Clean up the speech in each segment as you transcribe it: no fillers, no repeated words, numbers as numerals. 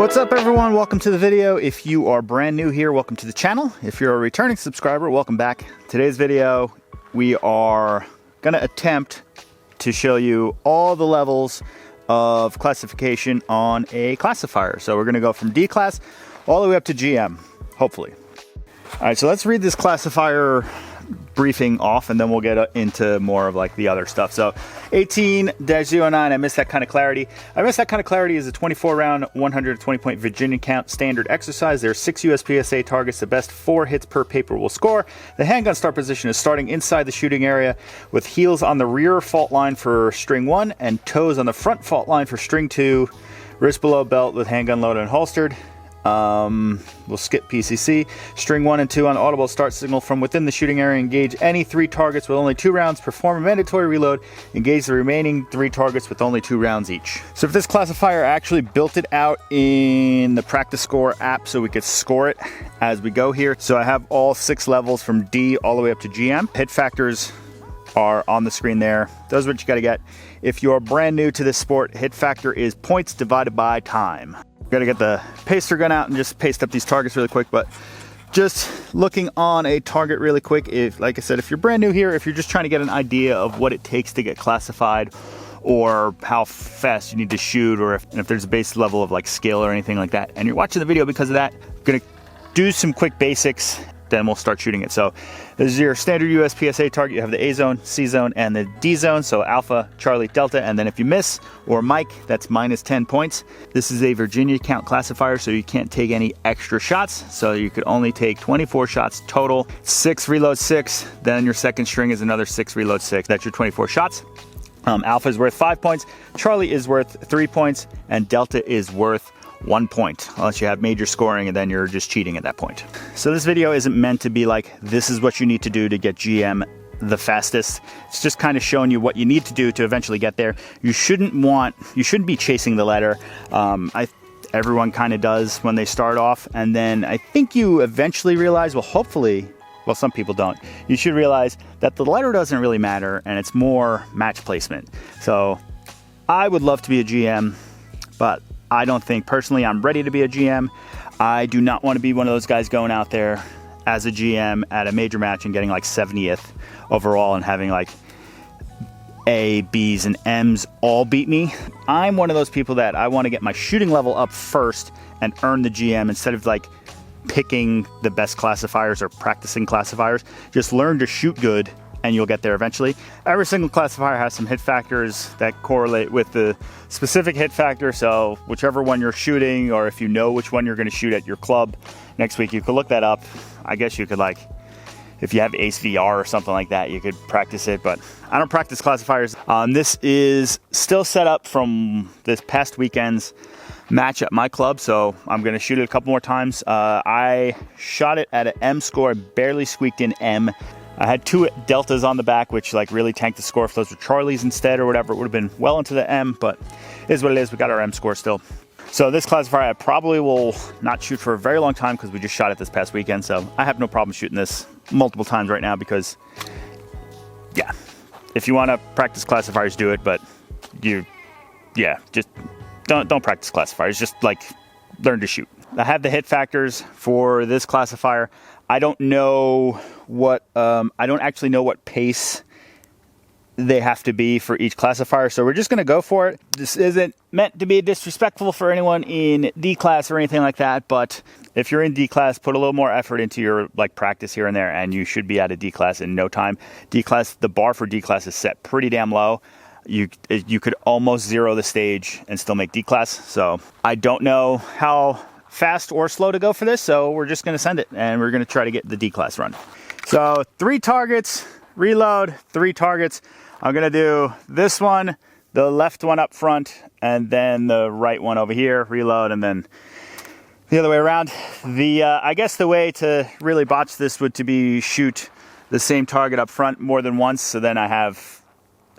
What's up everyone, welcome to the video. If you are brand new here, welcome to the channel. If you're a returning subscriber, welcome back. Today's video, we are gonna attempt to show you all the levels of classification on a classifier. So we're gonna go from D class all the way up to GM, hopefully. All right, so let's read this classifier briefing off and then we'll get into more of like the other stuff. So 18-09, I missed that kind of clarity. Is a 24 round, 120 point Virginia count standard exercise. There are 6 USPSA targets. The best 4 hits per paper will score. The handgun start position is starting inside the shooting area with heels on the rear fault line for string 1 and toes on the front fault line for string 2. Wrist below belt with handgun loaded and holstered. We'll skip PCC. String 1 and 2 on audible start signal from within the shooting area. Engage any 3 targets with only 2 rounds. Perform a mandatory reload. Engage the remaining 3 targets with only 2 rounds each. So if this classifier actually built it out in the practice score app so we could score it as we go here. So I have all 6 levels from D all the way up to GM. Hit factors are on the screen there. Those are what you got to get. If you're brand new to this sport, hit factor is points divided by time. Got to get the paster gun out and just paste up these targets really quick, but just looking on a target really quick, if, like I said, if you're brand new here, if you're just trying to get an idea of what it takes to get classified or how fast you need to shoot, or if there's a base level of like skill or anything like that, and you're watching the video because of that, I'm gonna do some quick basics, then we'll start shooting it. So this is your standard USPSA target. You have the A zone, C zone, and the D zone. So Alpha, Charlie, Delta, and then if you miss, or Mike, that's minus 10 points. This is a Virginia count classifier, so you can't take any extra shots. So you could only take 24 shots total. 6 reload 6, then your second string is another 6 reload 6. That's your 24 shots. Alpha is worth 5 points, Charlie is worth 3 points, and Delta is worth 1 point, unless you have major scoring and then you're just cheating at that point. So this video isn't meant to be like, this is what you need to do to get GM the fastest. It's just kind of showing you what you need to do to eventually get there. You shouldn't be chasing the letter. Everyone kind of does when they start off, and then I think you eventually realize, well, hopefully, well, some people don't. You should realize that the letter doesn't really matter and it's more match placement. So I would love to be a GM, but I don't think personally I'm ready to be a GM. I do not want to be one of those guys going out there as a GM at a major match and getting like 70th overall and having like A, B's, and M's all beat me. I'm one of those people that I want to get my shooting level up first and earn the GM instead of like picking the best classifiers or practicing classifiers. Just learn to shoot good and you'll get there eventually. Every single classifier has some hit factors that correlate with the specific hit factor, so whichever one you're shooting, or if you know which one you're gonna shoot at your club next week, you could look that up. I guess you could, like, if you have Ace VR or something like that, you could practice it, but I don't practice classifiers. This is still set up from this past weekend's match at my club, so I'm gonna shoot it a couple more times. I shot it at an M score, barely squeaked in M. I had 2 deltas on the back, which like really tanked the score. If those were Charlies instead or whatever, it would have been well into the M, but it is what it is. We got our M score still. So this classifier I probably will not shoot for a very long time because we just shot it this past weekend. So I have no problem shooting this multiple times right now because, yeah, if you want to practice classifiers, do it. But just don't practice classifiers. Just like learn to shoot. I have the hit factors for this classifier. I don't know what, I don't actually know what pace they have to be for each classifier, so we're just gonna go for it. This isn't meant to be disrespectful for anyone in D class or anything like that, but if you're in D class, put a little more effort into your like practice here and there, and you should be out of D class in no time. D class, the bar for D class is set pretty damn low. You could almost zero the stage and still make D class, so I don't know how fast or slow to go for this, so we're just gonna send it and we're gonna try to get the D class run. So 3 targets, reload, 3 targets. I'm gonna do this one, the left one up front, and then the right one over here, reload, and then the other way around. I guess the way to really botch this would to be shoot the same target up front more than once, so then I have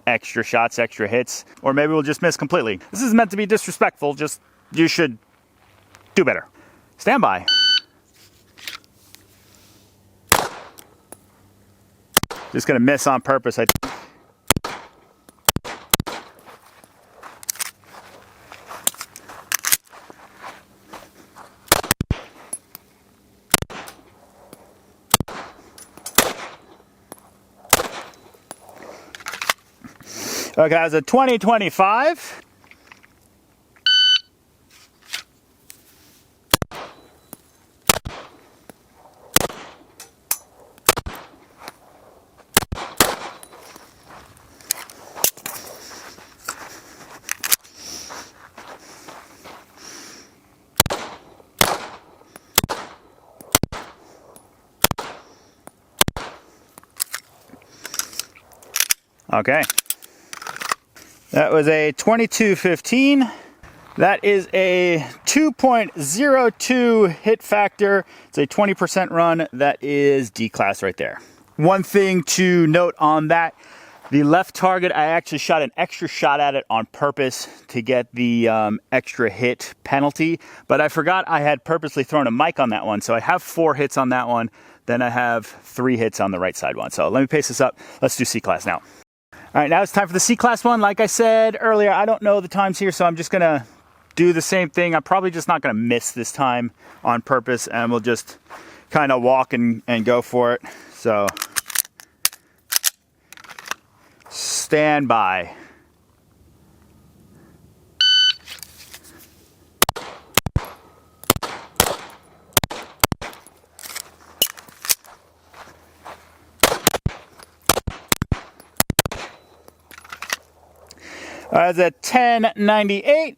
extra shots, extra hits, or maybe we'll just miss completely. This is meant to be disrespectful, just you should do better. Stand by. Just gonna miss on purpose. Okay, that was a 2025. Okay, that was a 2215. That is a 2.02 hit factor. It's a 20% run. That is D class right there. One thing to note on that, the left target, I actually shot an extra shot at it on purpose to get the extra hit penalty, but I forgot I had purposely thrown a mic on that one. So I have 4 hits on that one. Then I have 3 hits on the right side one. So let me pace this up. Let's do C class now. All right, now it's time for the C class one. Like I said earlier, I don't know the times here, so I'm just gonna do the same thing. I'm probably just not gonna miss this time on purpose, and we'll just kind of walk and go for it. So, stand by. That's a 1098.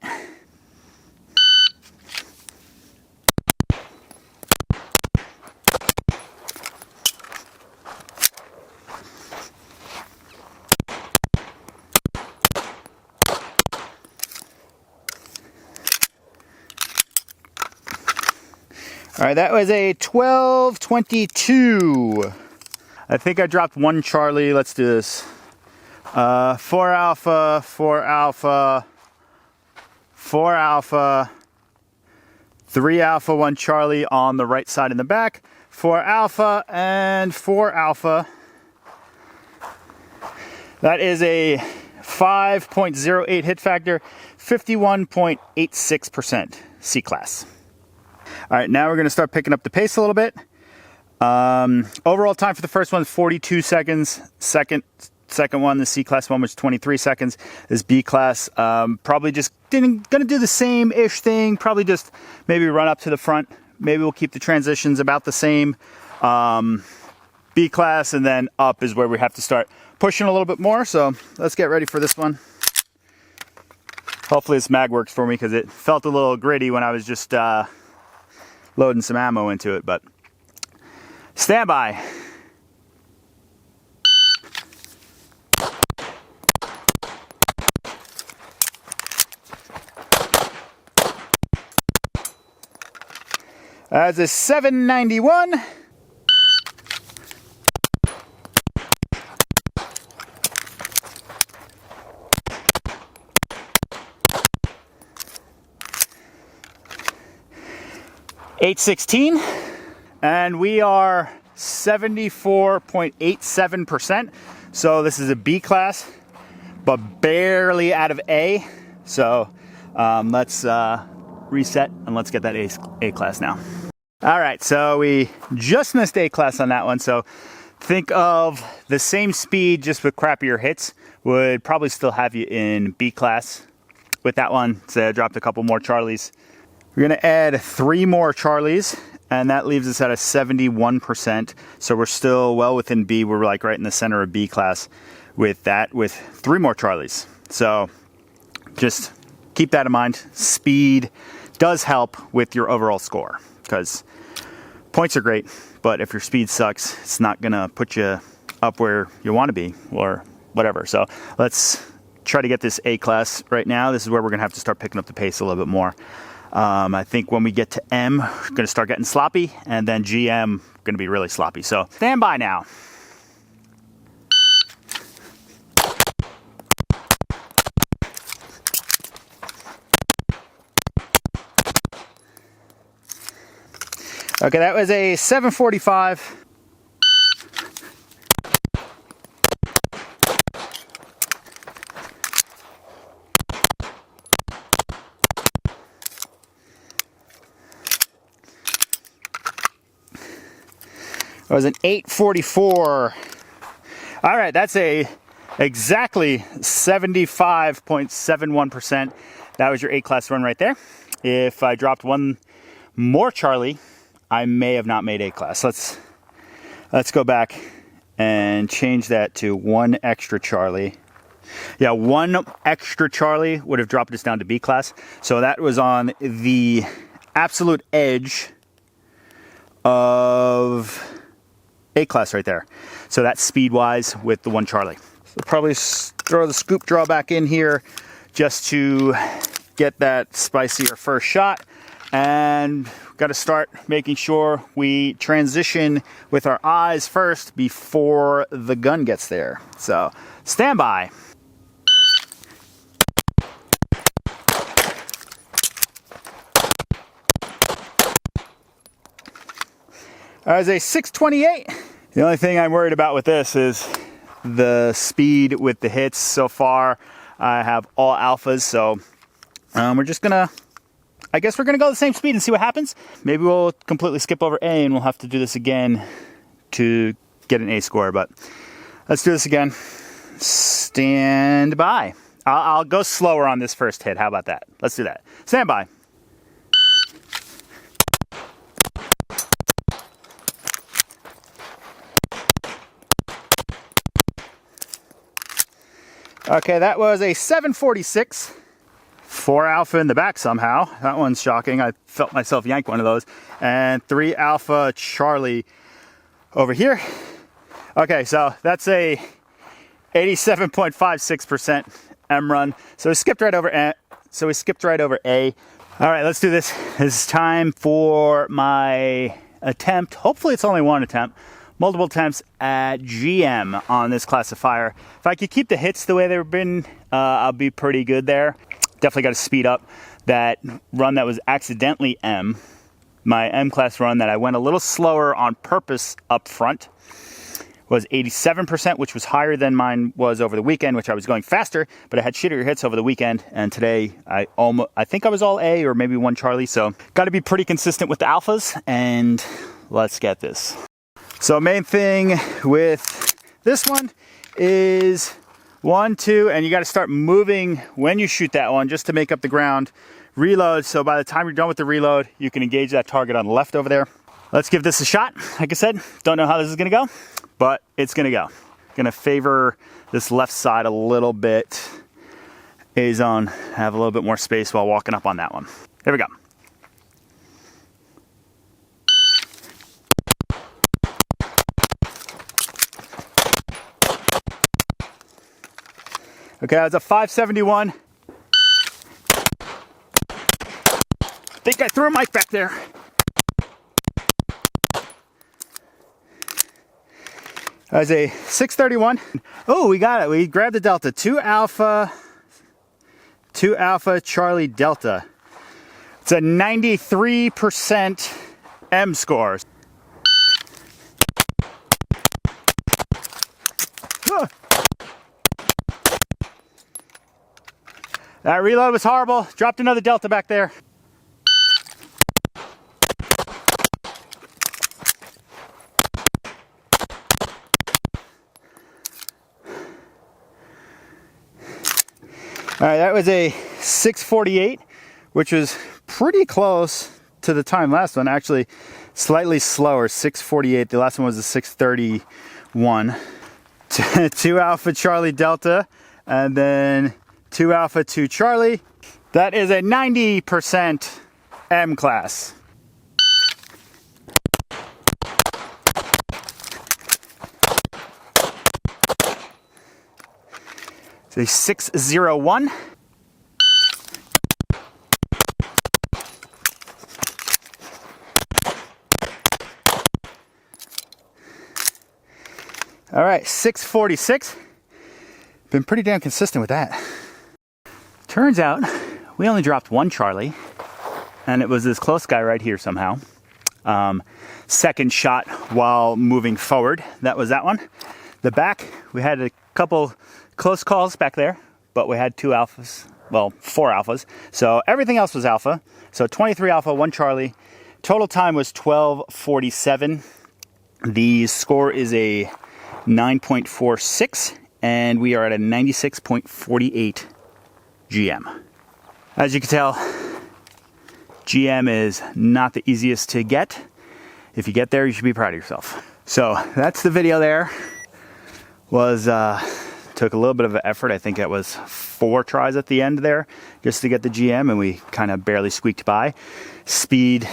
All right, that was a 1222. I think I dropped 1 Charlie. Let's do this. 4 alpha, 4 alpha, 4 alpha, 3 alpha, 1 Charlie on the right side in the back, 4 alpha, and 4 alpha. That is a 5.08 hit factor, 51.86% C class. All right, now we're going to start picking up the pace a little bit. Overall time for the first one is 42 seconds. Second one, the C class one, was 23 seconds. This B class, probably just gonna do the same-ish thing. Probably just maybe run up to the front. Maybe we'll keep the transitions about the same. B class and then up is where we have to start pushing a little bit more. So let's get ready for this one. Hopefully this mag works for me because it felt a little gritty when I was just loading some ammo into it. But stand by. That's a 791. .816, and we are 74.87%. So this is a B class, but barely out of A. So let's reset and let's get that A class now. All right, so we just missed A class on that one. So think of the same speed, just with crappier hits, would probably still have you in B class. With that one, say I dropped a couple more Charlies. We're gonna add 3 more Charlies, and that leaves us at a 71%. So we're still well within B. We're like right in the center of B class with that, with 3 more Charlies. So just keep that in mind. Speed does help with your overall score, because points are great, but if your speed sucks, it's not gonna put you up where you want to be or whatever. So let's try to get this A class right now. This is where we're gonna have to start picking up the pace a little bit more. I think when we get to M, we're gonna start getting sloppy, and then GM gonna be really sloppy. So stand by now. Okay, that was a 745. That was an 844. All right, that's a Exactly 75.71%. That was your A-class run right there. If I dropped one more Charlie, I may have not made A-class. Let's go back and change that to one extra Charlie. Yeah, one extra Charlie would have dropped us down to B-class. So that was on the absolute edge of A-class right there. So that's speed-wise with the one Charlie. So probably throw the scoop draw back in here just to get that spicier first shot. And got to start making sure we transition with our eyes first before the gun gets there. So stand by. As a 628. The only thing I'm worried about with this is the speed with the hits. So far, I have all alphas, so we're just gonna, I guess we're gonna go the same speed and see what happens. Maybe we'll completely skip over A and we'll have to do this again to get an A score, but let's do this again. Stand by. I'll go slower on this first hit. How about that? Let's do that. Stand by. Okay, that was a 746. 4 alpha in the back somehow. That one's shocking. I felt myself yank one of those. And 3 alpha Charlie over here. Okay, so that's a 87.56% M run. So we skipped right over A. All right, let's do this. It's time for my attempt. Hopefully it's only one attempt. Multiple attempts at GM on this classifier. If I could keep the hits the way they've been, I'll be pretty good there. Definitely got to speed up that run that was accidentally M. My M class run that I went a little slower on purpose up front was 87%, which was higher than mine was over the weekend, which I was going faster, but I had shittier hits over the weekend. And today I think I was all A or maybe one Charlie. So got to be pretty consistent with the alphas, and let's get this. So main thing with this one is 1, 2, and you got to start moving when you shoot that one just to make up the ground. Reload, so by the time you're done with the reload, you can engage that target on the left over there. Let's give this a shot. Like I said, don't know how this is going to go, but it's going to go. Going to favor this left side a little bit. A-zone, have a little bit more space while walking up on that one. Here we go. Okay, that's a 571. Think I threw a mic back there. That was a 631. Oh, we got it. We grabbed the delta. 2 alpha Charlie delta. It's a 93% M score. That reload was horrible. Dropped another delta back there. All right, that was a 648, which was pretty close to the time last one. Actually, slightly slower, 648. The last one was a 631. 2 alpha Charlie delta, and then 2 alpha 2 Charlie. That is a 90% M class. It's a 601. All right, 646. Been pretty damn consistent with that. Turns out we only dropped 1 Charlie, and it was this close guy right here somehow. Second shot while moving forward. That was that one. The back, we had a couple close calls back there, but we had 2 alphas, well, 4 alphas. So everything else was alpha. So 23 alpha, 1 Charlie. Total time was 12:47. The score is a 9.46, and we are at a 96.48 GM. As you can tell, GM is not the easiest to get. If you get there, you should be proud of yourself. So that's the video there. Took a little bit of an effort. I think it was 4 tries at the end there just to get the GM, and we kind of barely squeaked by. Speed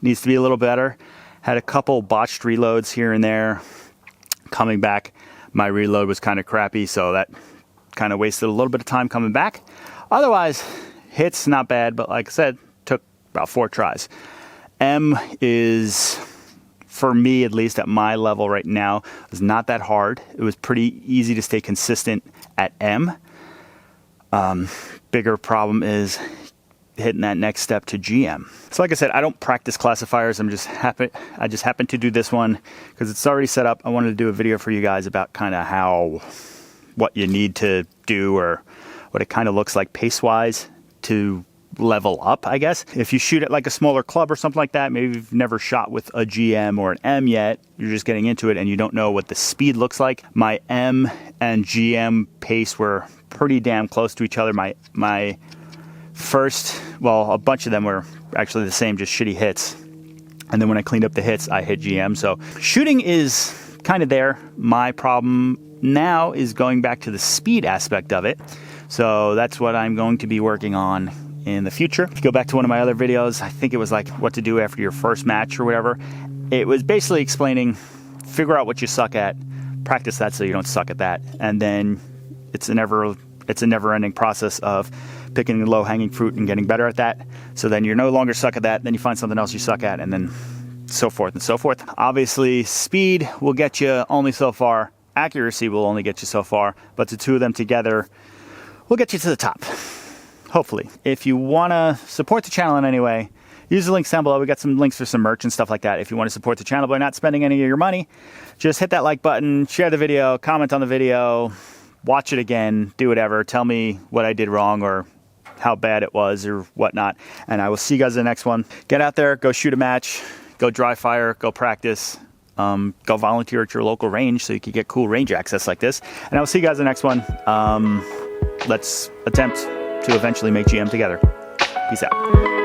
needs to be a little better. Had a couple botched reloads here and there. Coming back, my reload was kind of crappy, so that kind of wasted a little bit of time coming back. Otherwise, hits not bad, but like I said, took about 4 tries. M is, for me, at least at my level right now, was not that hard. It was pretty easy to stay consistent at M. Bigger problem is hitting that next step to GM. So like I said, I don't practice classifiers. I just happened to do this one because it's already set up. I wanted to do a video for you guys about kind of what you need to do, or what it kind of looks like pace-wise to level up, I guess. If you shoot at like a smaller club or something like that, maybe you've never shot with a GM or an M yet, you're just getting into it and you don't know what the speed looks like. My M and GM pace were pretty damn close to each other. My first, well, a bunch of them were actually the same, just shitty hits. And then when I cleaned up the hits, I hit GM. So shooting is kind of there. My problem now is going back to the speed aspect of it. So that's what I'm going to be working on in the future. If you go back to one of my other videos, I think it was like what to do after your first match or whatever. It was basically explaining, figure out what you suck at, practice that so you don't suck at that. And then it's a never-ending process of picking the low-hanging fruit and getting better at that. So then you're no longer stuck at that, then you find something else you suck at, and then so forth and so forth. Obviously, speed will get you only so far. Accuracy will only get you so far, but the two of them together will get you to the top, hopefully. If you want to support the channel in any way, use the links down below. We got some links for some merch and stuff like that. If you want to support the channel by not spending any of your money, just hit that like button, share the video, comment on the video, watch it again, do whatever. Tell me what I did wrong or how bad it was or whatnot. And I will see you guys in the next one. Get out there, go shoot a match, go dry fire, go practice, go volunteer at your local range so you can get cool range access like this. And I will see you guys in the next one. Let's attempt to eventually make GM together. Peace out.